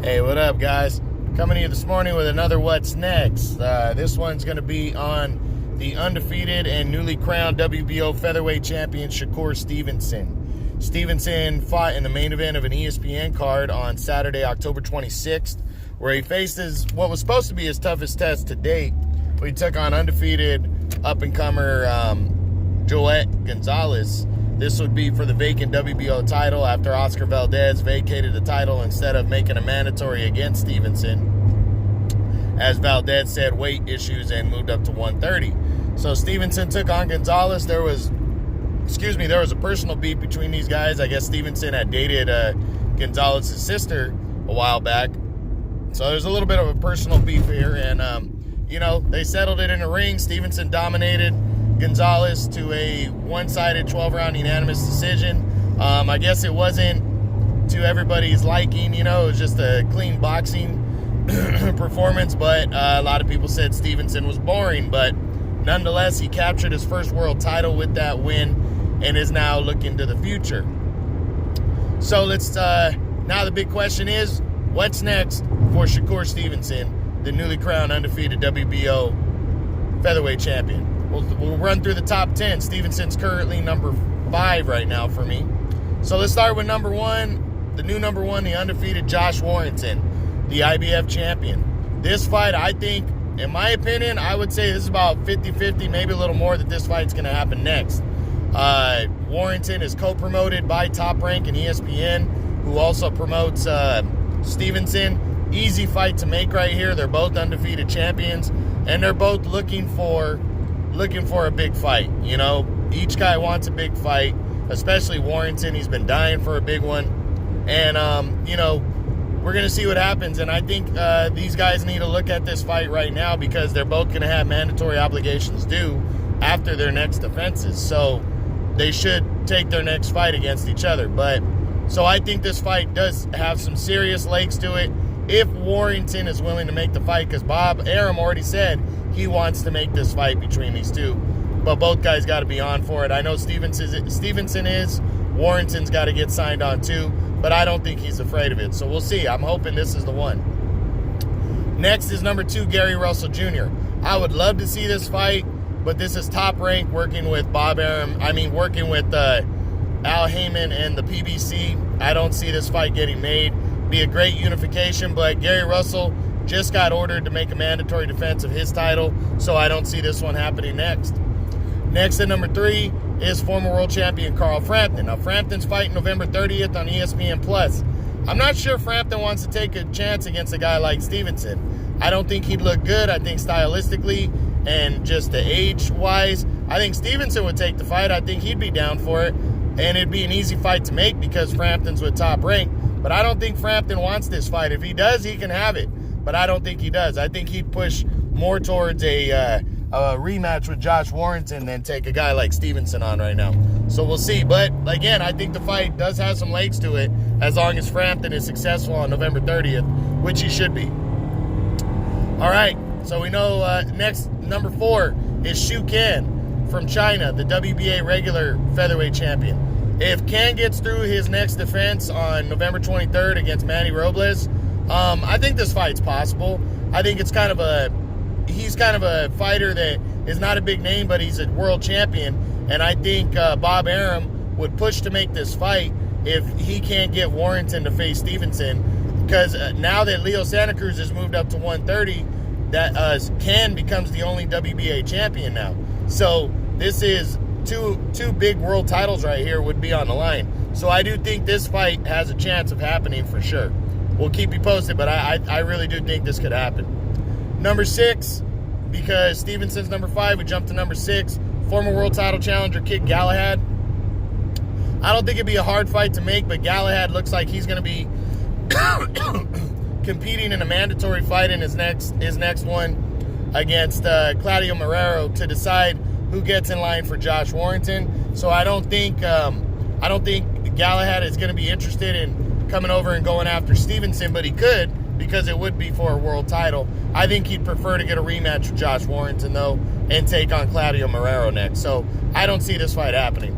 Hey, what up, guys? Coming here this morning with another What's Next. This one's going to be on the undefeated and newly crowned WBO Featherweight champion Shakur Stevenson. Stevenson fought in the main event of an ESPN card on Saturday, October 26th, where he faced what was supposed to be his toughest test to date. He took on undefeated up-and-comer Joet Gonzalez. This would be for the vacant WBO title after Oscar Valdez vacated the title instead of making a mandatory against Stevenson, as Valdez said weight issues and moved up to 130. So Stevenson took on Gonzalez. There was a personal beef between these guys. I guess Stevenson had dated Gonzalez's sister a while back. So there's a little bit of a personal beef here. And, they settled it in the ring. Stevenson dominated Gonzalez to a one-sided 12-round unanimous decision. I guess it wasn't to everybody's liking, it was just a clean boxing performance, but a lot of people said Stevenson was boring, but nonetheless, he captured his first world title with that win and is now looking to the future. So now the big question is, what's next for Shakur Stevenson, the newly crowned undefeated WBO featherweight champion? We'll run through the top 10. Stevenson's currently number 5 right now for me. So let's start with number 1, the new number 1, the undefeated Josh Warrington, the IBF champion. This fight, I think, in my opinion, I would say this is about 50-50, maybe a little more that this fight's going to happen next. Warrington is co-promoted by Top Rank and ESPN, who also promotes Stevenson. Easy fight to make right here. They're both undefeated champions, and they're both looking for a big fight. Each guy wants a big fight, especially Warrington. He's been dying for a big one. And, we're going to see what happens. And I think these guys need to look at this fight right now because they're both going to have mandatory obligations due after their next defenses. So they should take their next fight against each other. So I think this fight does have some serious legs to it if Warrington is willing to make the fight, because Bob Arum already said he wants to make this fight between these two. But both guys got to be on for it. I know Stevenson is. Warrington's got to get signed on too, but I don't think he's afraid of it. So we'll see. I'm hoping this is the one. Next is number 2, Gary Russell Jr. I would love to see this fight, but this is Top Rank working with working with Al Heyman and the PBC. I don't see this fight getting made. Be a great unification, but Gary Russell just got ordered to make a mandatory defense of his title, so I don't see this one happening next. Next at number 3 is former world champion Carl Frampton. Now, Frampton's fighting November 30th on ESPN+. I'm not sure Frampton wants to take a chance against a guy like Stevenson. I don't think he'd look good. I think stylistically and just the age-wise, I think Stevenson would take the fight. I think he'd be down for it, and it'd be an easy fight to make because Frampton's with Top Rank. But I don't think Frampton wants this fight. If he does, he can have it. But I don't think he does. I think he'd push more towards a rematch with Josh Warrington than take a guy like Stevenson on right now. So we'll see. But, again, I think the fight does have some legs to it as long as Frampton is successful on November 30th, which he should be. All right. So we know next, number 4 is Shu Ken from China, the WBA regular featherweight champion. If Ken gets through his next defense on November 23rd against Manny Robles, I think this fight's possible. I think he's kind of a fighter that is not a big name, but he's a world champion. And I think Bob Arum would push to make this fight if he can't get Warrington to face Stevenson. Because now that Leo Santa Cruz has moved up to 130, that Ken becomes the only WBA champion now. So this is two big world titles right here would be on the line. So I do think this fight has a chance of happening for sure. We'll keep you posted, but I really do think this could happen. Number 6, because Stevenson's number 5, we jump to number 6, former world title challenger Kid Galahad. I don't think it'd be a hard fight to make, but Galahad looks like he's going to be competing in a mandatory fight in his next one against Claudio Marrero to decide who gets in line for Josh Warrington. So I don't think Galahad is going to be interested in coming over and going after Stevenson, but he could because it would be for a world title. I think he'd prefer to get a rematch with Josh Warrington, though, and take on Claudio Marrero next. So I don't see this fight happening.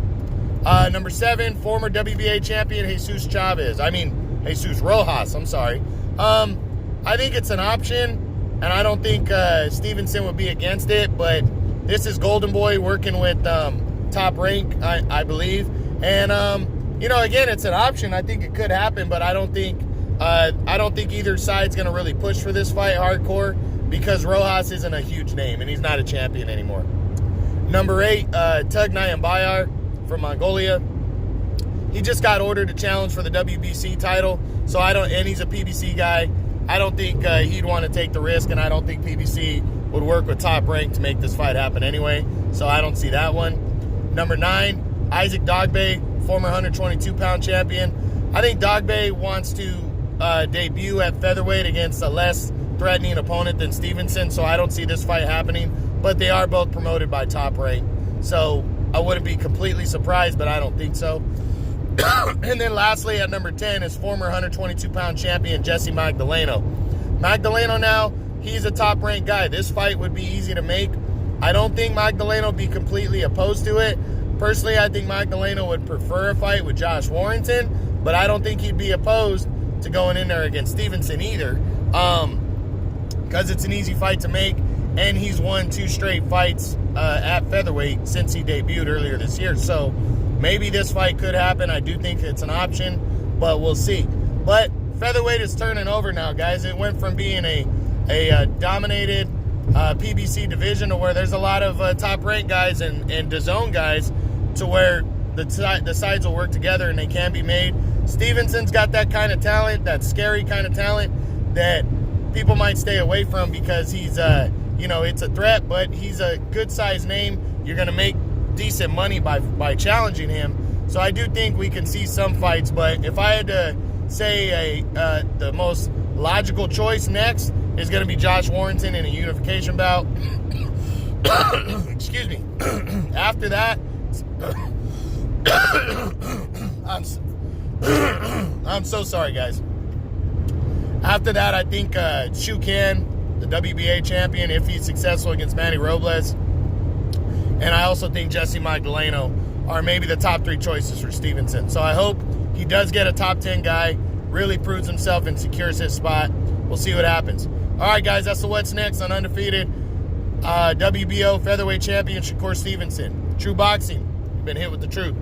Number 7, former WBA champion Jesus Rojas. I think it's an option, and I don't think Stevenson would be against it, but this is Golden Boy working with Top Rank, I believe. And, again, it's an option. I think it could happen, but I don't think either side's going to really push for this fight hardcore because Rojas isn't a huge name, and he's not a champion anymore. Number 8, Tug Bayar from Mongolia. He just got ordered to challenge for the WBC title, and he's a PBC guy. I don't think he'd want to take the risk, and I don't think PBC would work with Top Rank to make this fight happen anyway, so I don't see that one. Number 9, Isaac Dogbe, former 122-pound champion. I think Dogbe wants to debut at featherweight against a less threatening opponent than Stevenson, so I don't see this fight happening, but they are both promoted by Top Rank, so I wouldn't be completely surprised, but I don't think so. And then lastly, at number 10 is former 122-pound champion Jesse Magdaleno. Magdaleno now, he's a top-ranked guy. This fight would be easy to make. I don't think Magdaleno would be completely opposed to it. Personally, I think Magdaleno would prefer a fight with Josh Warrington, but I don't think he'd be opposed to going in there against Stevenson either, because it's an easy fight to make, and he's won 2 straight fights at featherweight since he debuted earlier this year. So maybe this fight could happen. I do think it's an option, but we'll see. But featherweight is turning over now, guys. It went from being a dominated PBC division to where there's a lot of top-ranked guys and DAZN guys to where the sides will work together and they can be made. Stevenson's got that kind of talent, that scary kind of talent that people might stay away from because he's, it's a threat, but he's a good-sized name. You're going to make decent money by challenging him. So I do think we can see some fights, but if I had to say the most logical choice next is going to be Josh Warrington in a unification bout. Excuse me. After that, I'm so sorry, guys. After that, I think Shu Kan, the WBA champion, if he's successful against Manny Robles. And I also think Jesse Magdaleno are maybe the top 3 choices for Stevenson. So I hope he does get a top 10 guy, really proves himself and secures his spot. We'll see what happens. All right, guys, that's the What's Next on Undefeated. WBO featherweight champion Shakur Stevenson. True boxing. You've been hit with the truth.